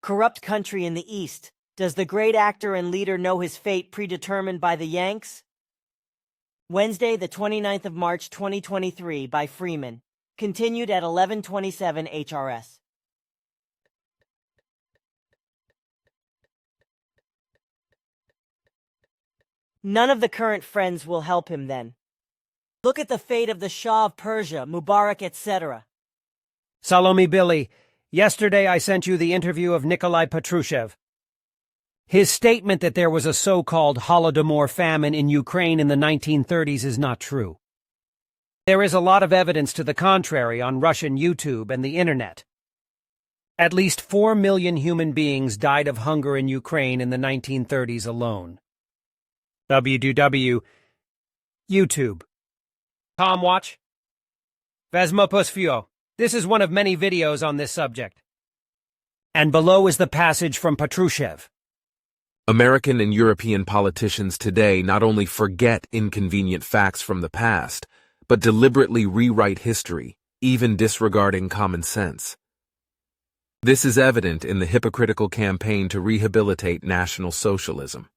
Corrupt country in the East. Does the great actor and leader know his fate predetermined by the Yanks? Wednesday, the 29th of March 2023 by Freeman. Continued at 11:27 HRS. None of the current friends will help him then. Look at the fate of the Shah of Persia, Mubarak, etc. Salome Billy, yesterday I sent you the interview of Nikolai Patrushev. His statement that there was a so-called Holodomor famine in Ukraine in the 1930s is not true. There is a lot of evidence to the contrary on Russian YouTube and the internet. At least 4 million human beings died of hunger in Ukraine in the 1930s alone. www. YouTube. Watch. Vezmo Pusfio. This is one of many videos on this subject. And below is the passage from Patrushev. American and European politicians today not only forget inconvenient facts from the past, but deliberately rewrite history, even disregarding common sense. This is evident in the hypocritical campaign to rehabilitate National Socialism.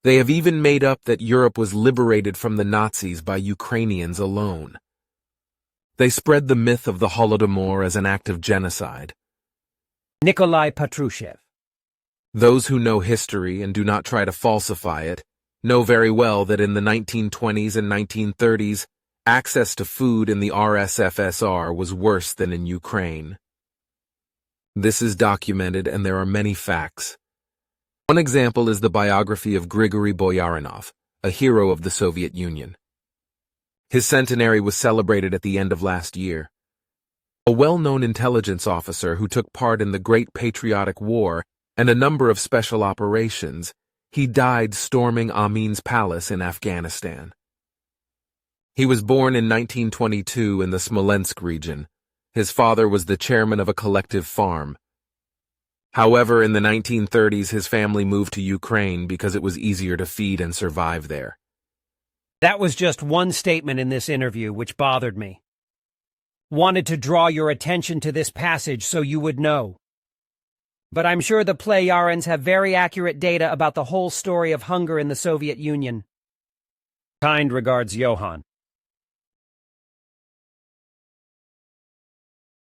They have even made up that Europe was liberated from the Nazis by Ukrainians alone. They spread the myth of the Holodomor as an act of genocide. Nikolai Patrushev. Those who know history and do not try to falsify it know very well that in the 1920s and 1930s, access to food in the RSFSR was worse than in Ukraine. This is documented, and there are many facts. One example is the biography of Grigory Boyarinov, a hero of the Soviet Union. His centenary was celebrated at the end of last year. A well-known intelligence officer who took part in the Great Patriotic War and a number of special operations, he died storming Amin's palace in Afghanistan. He was born in 1922 in the Smolensk region. His father was the chairman of a collective farm. However, in the 1930s, his family moved to Ukraine because it was easier to feed and survive there. That was just one statement in this interview which bothered me. Wanted to draw your attention to this passage so you would know. But I'm sure the Plejadians have very accurate data about the whole story of hunger in the Soviet Union. Kind regards, Johan.